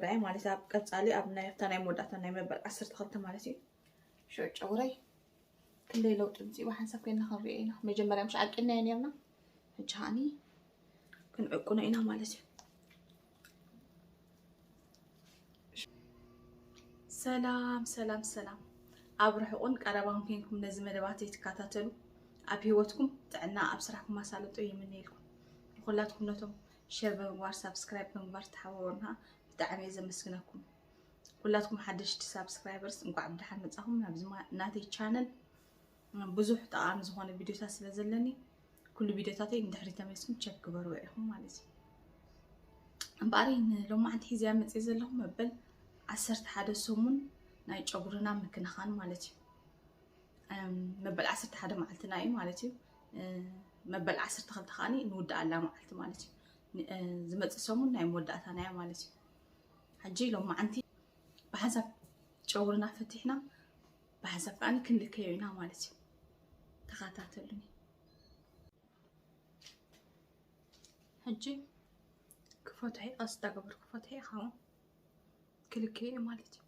رأي مالي ساب قصالي أبنا يفتنا يمودعتنا نيمبر 12 مالتي شو جوري كل لو تمسي واحد سكينا خرينا مجمرة مش عاقلنا يعني يلا هجاني كنا إنا مالتي سلام سلام سلام أبرحون قربان فينكم نزم دباتي تكاتاتلو أبي هوتكم تعنا أبصرحكم ما سالتو يمنيلكم كلاتكم نتوم شير بمبار سبسكرايب بمبار تحاورنا بتعمي زمسكنكم كلاتكم حدش سبسكرايبرز انكم عبد الحمد مصاهم نابزما ناتي channel بزح طعام زغون فيديوهات سلازلني كل فيديوهاتي ندحري تمسكم تشيك كبروا ايهم مالتي امبارين لو ما عندي حزام مصي زلهم مبل 11 سمون ناي صغرنا مكنخان مالتي مبل 11 معلتنا اي مالتي مبل 12 خاني نود على معلت مالتي زمص سمون ناي موداتنا مالتي حجي لو ما عندي بحسب صغرنا فتحنا بحسب أنا كن لكيونا مالتي تخاتاتلني هجي كفتحي أستقبل كفتحي خاون كل كي مالتي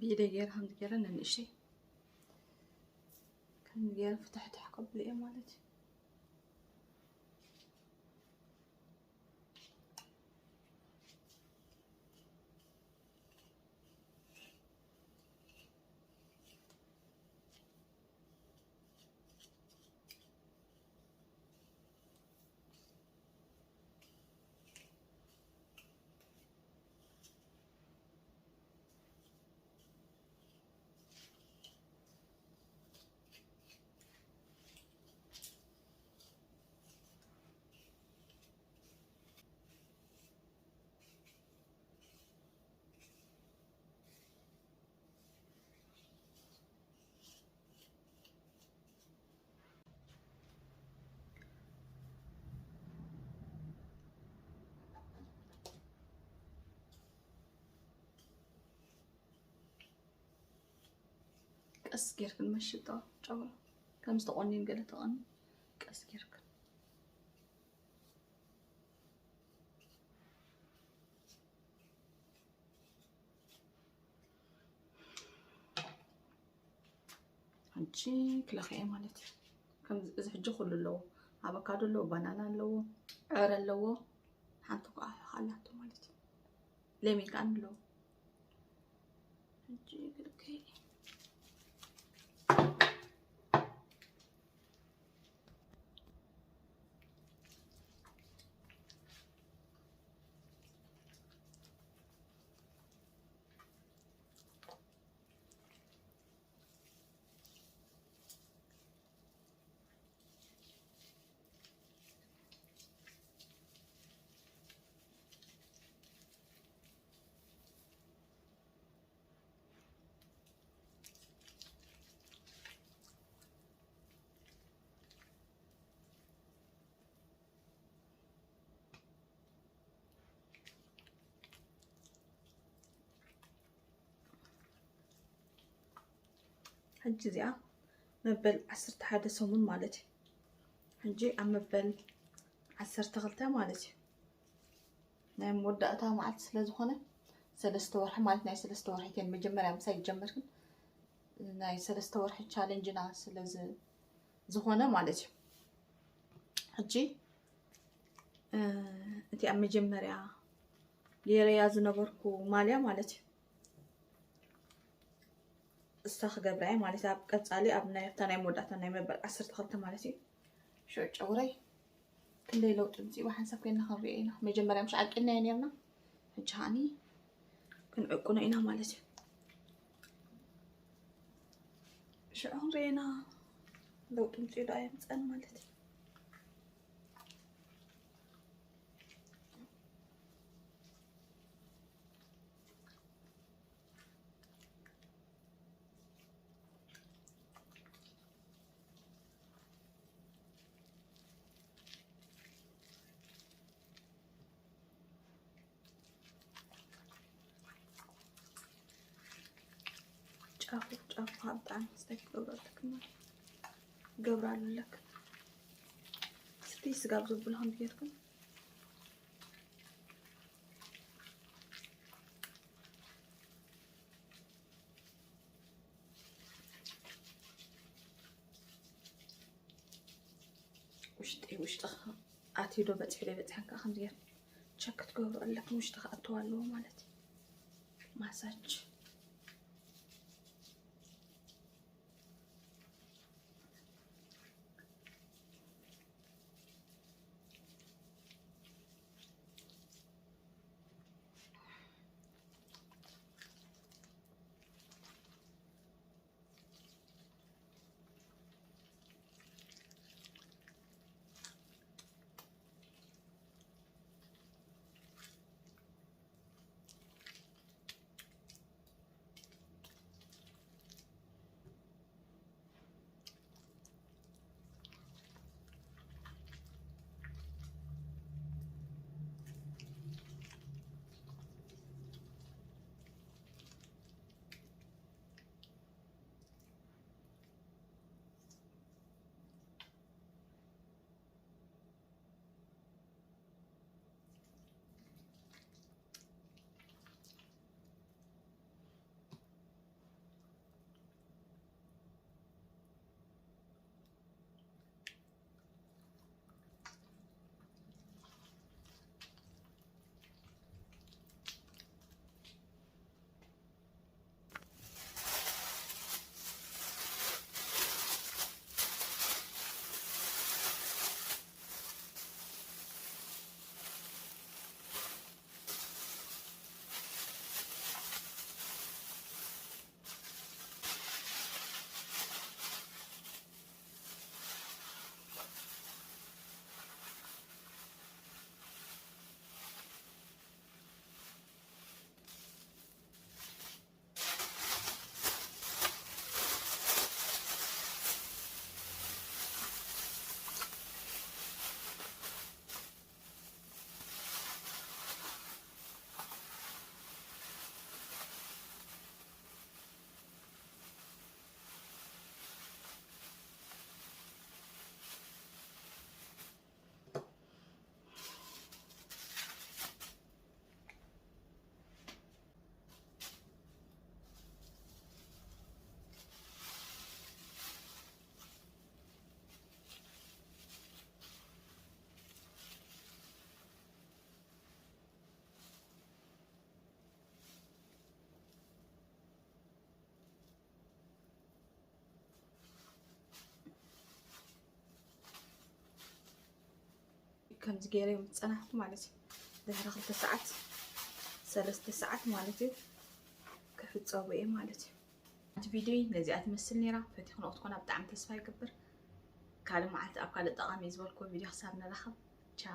بيدي غير هم غير ننشي كان غير فتحت قبل ايه مالتي قس جيرك المشطة جوا كم استقونين قلت تقن قس جيرك هنجي كل خير مالتي كم إذا حجو كل اللو أفوكادو اللو بانانا اللو عور اللو حنتو خالاتو مالتي ليمي كان اللو هنجي كل خير حنجي زيها مبل 11 سمون مالتي حنجي عم مبل 12 مالتي ناي مودأتها معت سلازخونه 3 ورح مالت ناي 3 ورحتين مجمريا مساي جمركن ناي 3 ورح تشالنجنا سلاز زخونه مالتي حجي انتي عم مجمريا ليريا زنبركو ماليا مالتي استخ قبرعي مالتي اب قصالي اب ناي تاناي مودأتا ناي مبل 12 مالتي شو ጨውረይ كلي لو تنسي وحنسب كنا خرينا مجمريا مش عقلنا ينيرنا حجاني كنعقنا إنا مالتي شعورينا لو تنسي دايم تسأل مالتي ጫፉ በጣም ስታይክ ገብራለሁ ለክ ስቲ ስጋ ብዝብልሃም ብየርኩም ውሽጢ ኣትይዶ በፅሒ በፅሕንካ ከምዚያ ቸክ ትገብሩ ኣለኩም ውሽጢ ከኣትዋ ኣለዎ ማለት ማሳጅ كم زجيرة يوم تصنعت مالتي دهر 2 ساعات 3 ساعات مالتي كيف تصوبي مالتي فيديو نزيات مثل نيرة فتكون أتكون أبدأ تسفى يكبر كالو معلت أبقى للطقام يزولكم فيديو حسابنا لخب تشاو.